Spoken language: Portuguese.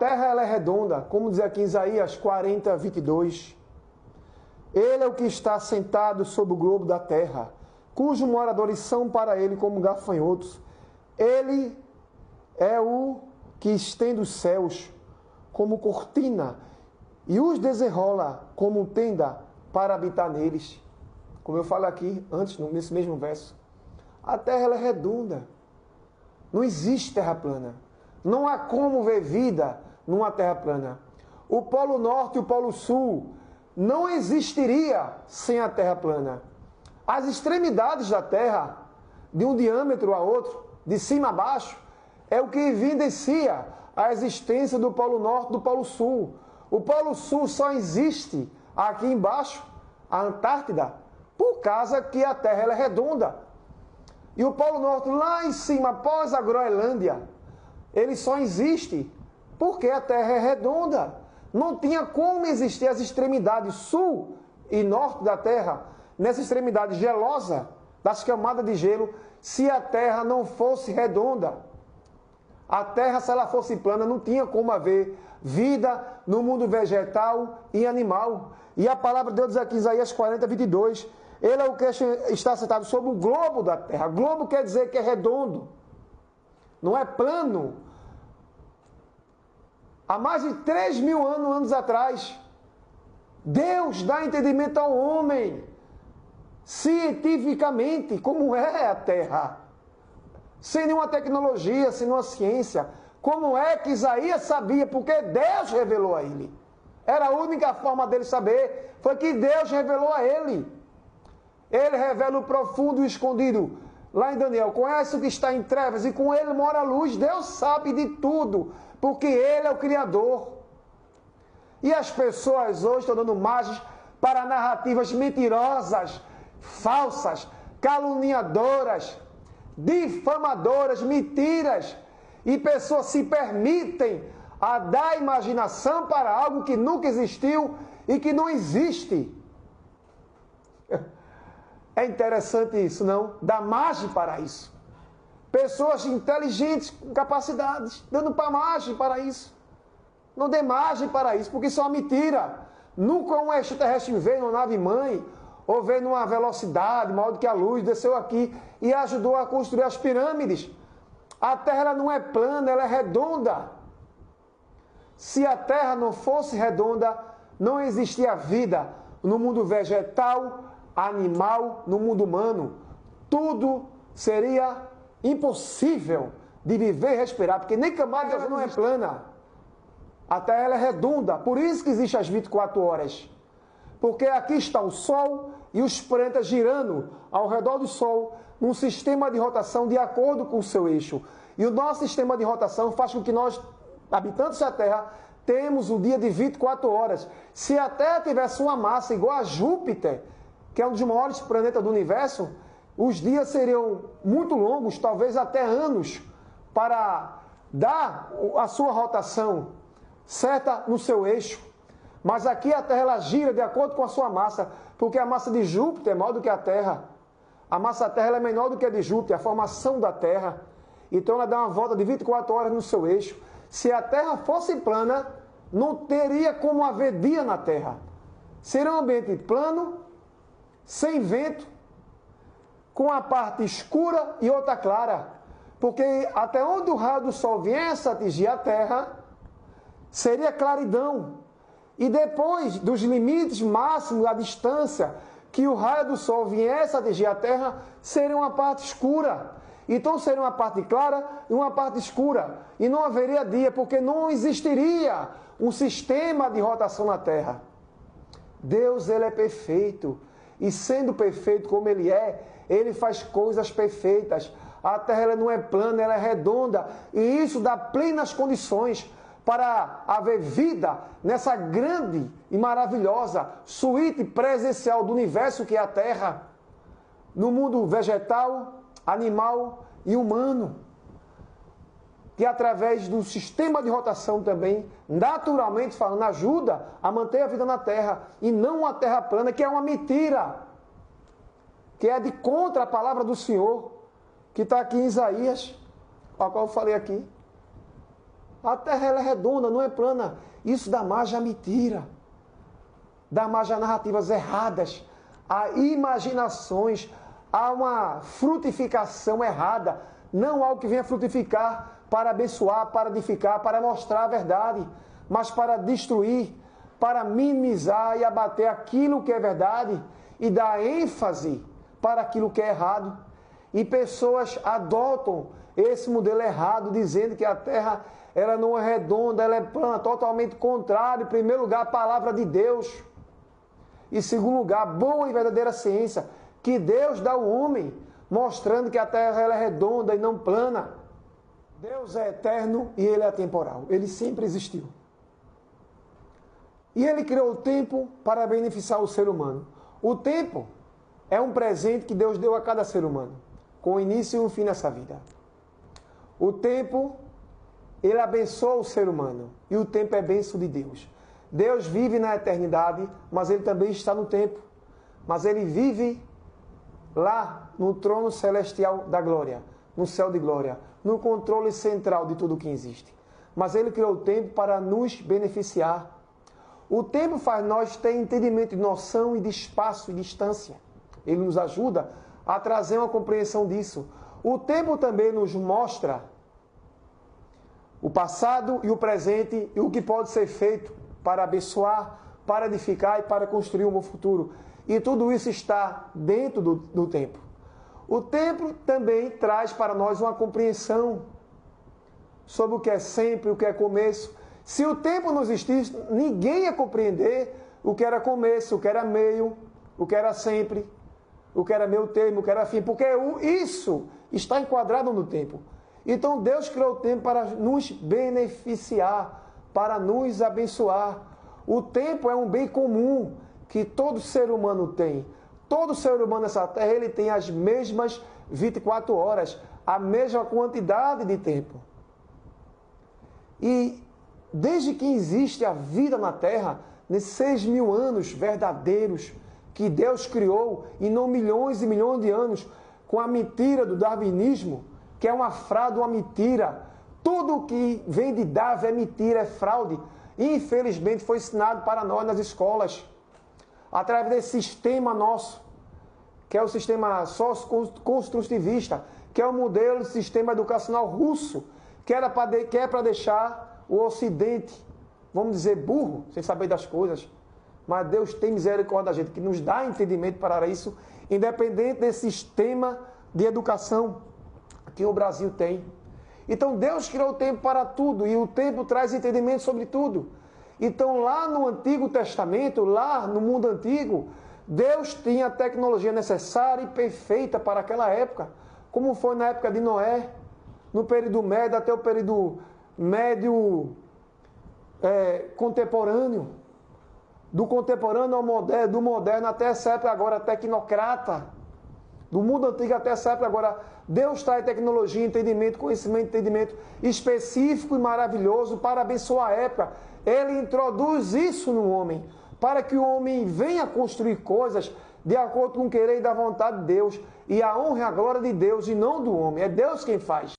terra ela é redonda, como diz aqui em Isaías 40, 22. Ele é o que está sentado sobre o globo da terra, cujos moradores são para ele como gafanhotos. Ele é o que estende os céus como cortina e os desenrola como tenda para habitar neles. Como eu falo aqui antes, nesse mesmo verso. A terra ela é redonda. Não existe terra plana. Não há como ver vida numa terra plana. O Polo Norte e o Polo Sul não existiria sem a terra plana. As extremidades da terra, de um diâmetro a outro, de cima a baixo, é o que evidencia a existência do Polo Norte e do Polo Sul. O Polo Sul só existe aqui embaixo, a Antártida, por causa que a Terra ela é redonda. E o Polo Norte lá em cima, após a Groenlândia, ele só existe porque a Terra é redonda. Não tinha como existir as extremidades sul e norte da Terra, nessa extremidade gelosa das camadas de gelo, se a Terra não fosse redonda. A Terra, se ela fosse plana, não tinha como haver vida no mundo vegetal e animal. E a palavra de Deus diz aqui em Isaías 40, 22, ele é o que está sentado sobre o globo da terra. Globo quer dizer que é redondo, não é plano. Há mais de 3.000 anos atrás, Deus dá entendimento ao homem, cientificamente, como é a terra. Sem nenhuma tecnologia, sem nenhuma ciência. Como é que Isaías sabia? Porque Deus revelou a ele. Era a única forma dele saber. Foi que Deus revelou a ele. Ele revela o profundo e o escondido. Lá em Daniel, conhece o que está em trevas e com ele mora a luz. Deus sabe de tudo, porque ele é o Criador. E as pessoas hoje estão dando margens para narrativas mentirosas, falsas, caluniadoras, difamadoras, mentiras. E pessoas se permitem a dar imaginação para algo que nunca existiu e que não existe. É interessante isso, não? Dá margem para isso. Pessoas inteligentes, com capacidades, dando margem para isso. Não dê margem para isso, porque isso é uma mentira. Nunca um extraterrestre veio numa nave-mãe, ou veio numa velocidade maior do que a luz, desceu aqui e ajudou a construir as pirâmides. A Terra ela não é plana, ela é redonda. Se a Terra não fosse redonda, não existia vida no mundo vegetal, animal, no mundo humano. Tudo seria impossível de viver e respirar, porque nem camada não é plana. A Terra ela é redonda, por isso que existem as 24 horas. Porque aqui está o Sol e os planetas girando ao redor do Sol, num sistema de rotação de acordo com o seu eixo. E o nosso sistema de rotação faz com que nós, habitantes da Terra, temos um dia de 24 horas. Se a Terra tivesse uma massa igual a Júpiter, que é um dos maiores planetas do universo, os dias seriam muito longos, talvez até anos, para dar a sua rotação certa no seu eixo. Mas aqui a Terra ela gira de acordo com a sua massa, porque a massa de Júpiter é maior do que a Terra. A massa da Terra ela é menor do que a de Júpiter, a formação da Terra. Então ela dá uma volta de 24 horas no seu eixo. Se a Terra fosse plana, não teria como haver dia na Terra. Seria um ambiente plano, sem vento, com a parte escura e outra clara. Porque até onde o raio do Sol viesse a atingir a Terra, seria claridão. E depois dos limites máximos da distância que o raio do Sol viesse a atingir a Terra, seria uma parte escura. Então seria uma parte clara e uma parte escura. E não haveria dia, porque não existiria um sistema de rotação na Terra. Deus, ele é perfeito. E sendo perfeito como ele é, ele faz coisas perfeitas. A Terra ela não é plana, ela é redonda. E isso dá plenas condições para haver vida nessa grande e maravilhosa suíte presencial do universo que é a Terra, no mundo vegetal, animal e humano, que através do sistema de rotação também, naturalmente falando, ajuda a manter a vida na Terra, e não uma Terra plana, que é uma mentira, que é de contra a palavra do Senhor, que está aqui em Isaías, a qual eu falei aqui. A terra ela é redonda, não é plana. Isso dá margem à mentira. Dá margem a narrativas erradas, a imaginações, a uma frutificação errada. Não algo que venha frutificar para abençoar, para edificar, para mostrar a verdade, mas para destruir, para minimizar e abater aquilo que é verdade e dar ênfase para aquilo que é errado. E pessoas adotam esse modelo errado, dizendo que a terra ela não é redonda, ela é plana, totalmente contrário. Em primeiro lugar, a palavra de Deus. Em segundo lugar, boa e verdadeira ciência que Deus dá ao homem, mostrando que a terra ela é redonda e não plana. Deus é eterno e Ele é atemporal. Ele sempre existiu. E Ele criou o tempo para beneficiar o ser humano. O tempo é um presente que Deus deu a cada ser humano, com início e um fim nessa vida. O tempo, Ele abençoa o ser humano. E o tempo é bênção de Deus. Deus vive na eternidade, mas Ele também está no tempo. Mas Ele vive lá no trono celestial da glória, no céu de glória, no controle central de tudo que existe. Mas Ele criou o tempo para nos beneficiar. O tempo faz nós ter entendimento de noção e de espaço e distância. Ele nos ajuda a trazer uma compreensão disso. O tempo também nos mostra o passado e o presente e o que pode ser feito para abençoar, para edificar e para construir um bom futuro. E tudo isso está dentro do tempo. O tempo também traz para nós uma compreensão sobre o que é sempre, o que é começo. Se o tempo não existisse, ninguém ia compreender o que era começo, o que era meio, o que era sempre, o que era meio termo, o que era fim, porque isso está enquadrado no tempo. Então Deus criou o tempo para nos beneficiar, para nos abençoar. O tempo é um bem comum que todo ser humano tem. Todo ser humano nessa terra, ele tem as mesmas 24 horas, a mesma quantidade de tempo. E desde que existe a vida na terra, nesses 6.000 anos verdadeiros que Deus criou, e não milhões e milhões de anos, com a mentira do darwinismo, que é uma fraude, uma mentira. Tudo que vem de Darwin é mentira, é fraude. Infelizmente foi ensinado para nós nas escolas, através desse sistema nosso, que é o sistema sócio-construtivista, que é o modelo de sistema educacional russo, que é para deixar o Ocidente, vamos dizer, burro, sem saber das coisas. Mas Deus tem misericórdia da gente, que nos dá entendimento para isso, independente desse sistema de educação que o Brasil tem. Então Deus criou o tempo para tudo, e o tempo traz entendimento sobre tudo. Então lá no Antigo Testamento, lá no mundo antigo, Deus tinha a tecnologia necessária e perfeita para aquela época, como foi na época de Noé, no período médio até o período médio contemporâneo, do contemporâneo ao moderno, do moderno até essa época agora tecnocrata, do mundo antigo até essa época agora. Deus traz tecnologia, entendimento, conhecimento, entendimento específico e maravilhoso para abençoar a época. Ele introduz isso no homem, para que o homem venha construir coisas de acordo com o querer e da vontade de Deus, e a honra e a glória de Deus e não do homem. É Deus quem faz.